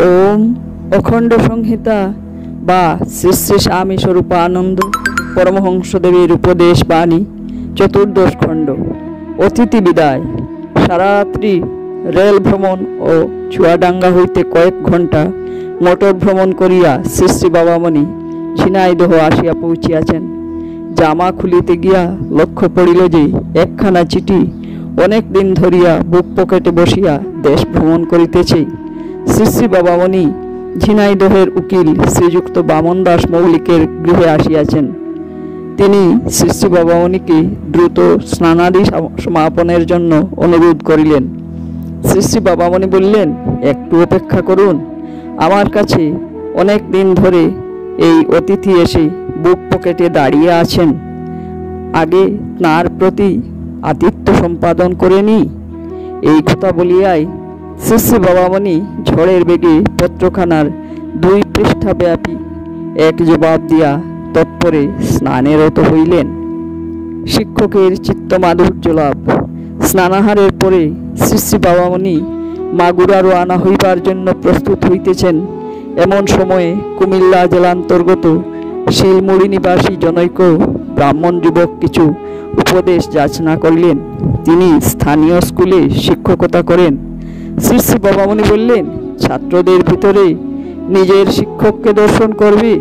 ওম অখণ্ড সংহিতা বা শ্রী শ্রী স্বামী স্বরূপানন্দ পরমহংসদেবের উপদেশ বাণী চতুর্দশ খণ্ড। অতিথি বিদায়। সারারাত্রি রেল ভ্রমণ ও চুয়াডাঙ্গা হইতে কয়েক ঘণ্টা মোটর ভ্রমণ করিয়া শ্রী শ্রী বাবামণি ঝিনাইদহ আসিয়া পৌঁছিয়াছেন। জামা খুলিতে গিয়া লক্ষ্য পড়িল যে একখানা চিঠি অনেক দিন ধরিয়া বুক পকেটে বসিয়া দেশ ভ্রমণ করিতেছে। শ্রী শ্রী বাবামণি ঝিনাইদহের উকিল শ্রীযুক্ত বামন দাস মৌলিকের গৃহে আসিয়াছেন। তিনি শ্রী শ্রী বাবামণিকে দ্রুত স্নানাদি সমাপনের জন্য অনুরোধ করিলেন। শ্রী শ্রী বাবামণি বললেন, একটু অপেক্ষা করুন, আমার কাছে অনেক দিন ধরে এই অতিথি এসে বুক পকেটে দাঁড়িয়ে আছেন, আগে তাঁর প্রতি আতিথ্য সম্পাদন করে নি। এই কথা বলিয়াই শ্রী শ্রী বাবামণি ঝড়ের বেগে পত্রখানার 2 পৃষ্ঠা ব্যাপী এক জবাব দিয়া তৎপরে স্নানে রত হইলেন। শিক্ষকের চিত্তমাধুর্য লাভ। স্নানাহারের পরে শ্রী শ্রী বাবামণি মাগুরা রওনা হইবার জন্য প্রস্তুত হইতেছেন। এমন সময়ে কুমিল্লা জেলান্তর্গত শিলমুড়ি নিবাসী জনৈক ব্রাহ্মণ যুবক কিছু উপদেশ যাচনা করলেন। তিনি স্থানীয় স্কুলে শিক্ষকতা করেন। শ্রী শ্রী বাবামণি বললেন, ছাত্রদের ভিতরে নিজের শিক্ষককে দর্শন করবে,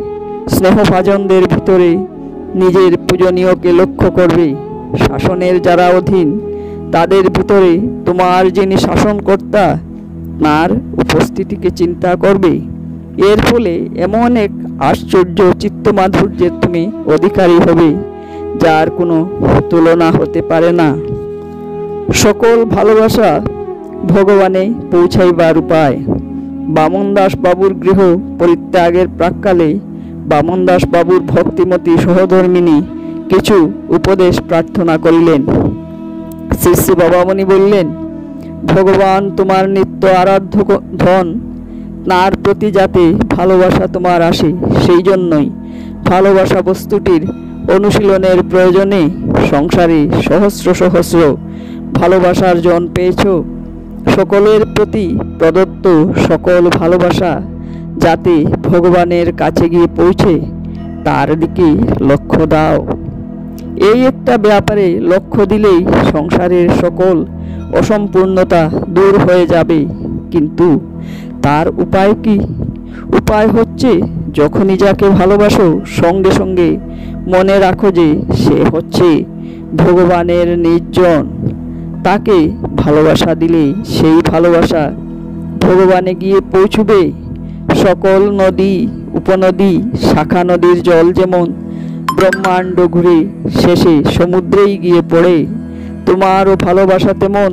স্নেহভাজনদের ভিতরে নিজের পূজনীয়কে লক্ষ্য করবে, শাসনের যারা অধীন তাদের ভিতরে তোমার যিনি শাসনকর্তা তাঁর উপস্থিতিকে চিন্তা করবে। এর ফলে এমন এক আশ্চর্য চিত্তমাধুর্যের তুমি অধিকারী হবে যার কোনো তুলনা হতে পারে না। সকল ভালোবাসা ভগবানে পৌঁছাইবার উপায়। বামন দাস বাবুর গৃহ পরিত্যাগের প্রাক্কালে বামন দাস বাবুর ভক্তিমতী সহধর্মিনী কিছু উপদেশ প্রার্থনা করিলেন। শ্রী শ্রী বাবামণি বললেন, ভগবান তোমার নিত্য আরাধ্য ধন, তাঁর প্রতি যাতে ভালোবাসা তোমার আসে সেই জন্যই ভালোবাসা বস্তুটির অনুশীলনের প্রয়োজনে সংসারে সহস্র সহস্র ভালোবাসার জন পেয়েছ। সকলের প্রতি প্রদত্ত সকল ভালোবাসা যাতে ভগবানের কাছে গিয়ে পৌঁছে তার দিকে লক্ষ্য দাও। এই একটা ব্যাপারে লক্ষ্য দিলেই সংসারের সকল অসম্পূর্ণতা দূর হয়ে যাবে। কিন্তু তার উপায় কি? উপায় হচ্ছে যখনই যাকে ভালোবাসো সঙ্গে সঙ্গে মনে রাখো যে সে হচ্ছে ভগবানের নির্জন। তাকে ভালোবাসা দিলে সেই ভালোবাসা ভগবানে গিয়ে পৌঁছবে। সকল নদী উপনদী শাখা নদীর জল যেমন ব্রহ্মাণ্ড ঘুরে শেষে সমুদ্রেই গিয়ে পড়ে, তোমারও ভালোবাসা তেমন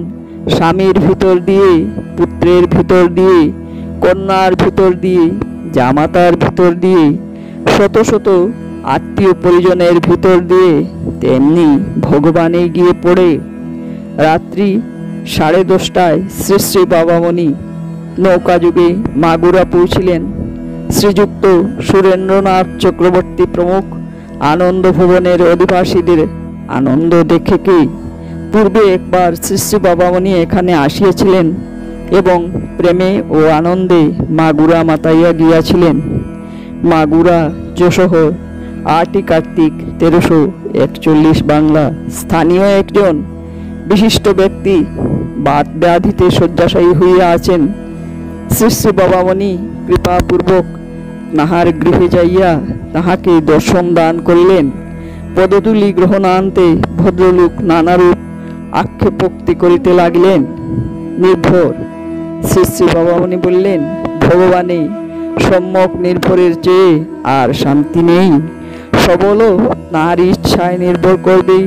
স্বামীর ভিতর দিয়ে, পুত্রের ভিতর দিয়ে, কন্যার ভিতর দিয়ে, জামাতার ভিতর দিয়ে, শত শত আত্মীয় পরিজনের ভিতর দিয়ে তেমনি ভগবানে গিয়ে পড়ে। রাত্রি 10:30টায় শ্রী শ্রী বাবামণি নৌকা যুগে মাগুরা পৌঁছিলেন। শ্রীযুক্ত সুরেন্দ্রনাথ চক্রবর্তী প্রমুখ আনন্দ ভবনের অধিবাসীদের আনন্দ দেখে কি পূর্বে একবার শ্রী শ্রী বাবামণি এখানে আসিয়াছিলেন এবং প্রেমে ও আনন্দে মাগুরা মাতাইয়া গিয়াছিলেন। মাগুরা যশোহর 8ই কার্তিক 1341 বাংলা। স্থানীয় একজন বিশিষ্ট ব্যক্তি বাত ব্যাধিতে শয্যাশায়ী হইয়া আছেন। শ্রী শ্রী বাবামণি কৃপাপূর্বক তাহার গৃহে যাইয়া তাহাকে দর্শন দান করিলেন। পদতুলি গ্রহণান্তে ভদ্রলোক নানারূপ আক্ষেপোক্তি করিতে লাগিলেন। নির্ভর। শ্রী শ্রী বাবামণি বললেন, ভগবানে সম্যক নির্ভরের চেয়ে আর শান্তি নেই। সবলও তাঁর ইচ্ছায় নির্ভর করবে,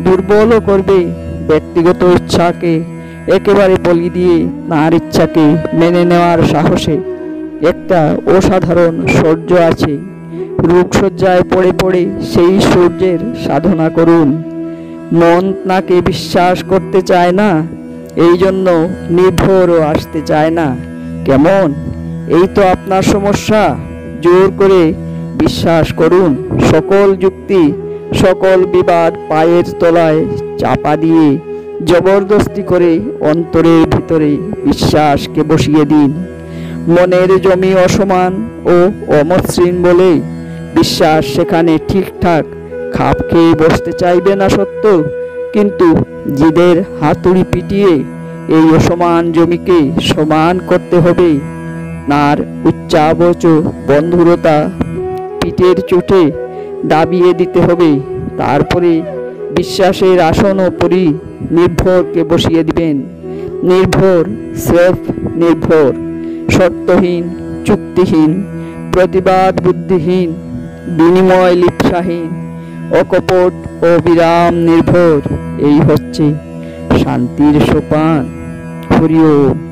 দুর্বলও করবে। ব্যক্তিগত ইচ্ছাকে একেবারে বলি দিয়ে তাঁর ইচ্ছাকে মেনে নেওয়ার সাহসে একটা অসাধারণ শৌর্য আছে। রোগশয্যায় পড়ে পড়ে সেই শৌর্যের সাধনা করুন। মন তাকে বিশ্বাস করতে চায় না, এই জন্য নির্ভরও আসতে চায় না। কেমন? এই তো আপনার সমস্যা। জোর করে বিশ্বাস করুন। সকল যুক্তি সকল বিবাদ পায়ের তলায় চাপা দিয়ে জবরদস্তি করে অন্তরের ভিতরে বিশ্বাসকে বসিয়ে দিন। মনের জমি অসমান ও অমসৃণ বলে বিশ্বাস সেখানে ঠিকঠাক খাপ খেয়ে বসতে চাইবে না সত্য, কিন্তু জিদের হাতুড়ি পিটিয়ে এই অসমান জমিকে সমান করতে হবে। তার উচ্চাবচ বন্ধুরতা পিঠের চোটে দাবিয়ে দিতে হবে। তারপরে বিশ্বাসের আসন ওপরই নির্ভরকে বসিয়ে দিবেন। নির্ভর স্রেফ নির্ভর, শর্তহীন, চুক্তিহীন, প্রতিবাদ বুদ্ধিহীন, বিনিময় লিপ্সাহীন, অকপট ও বিরাম নির্ভর। এই হচ্ছে শান্তির সোপান। হরি ওম।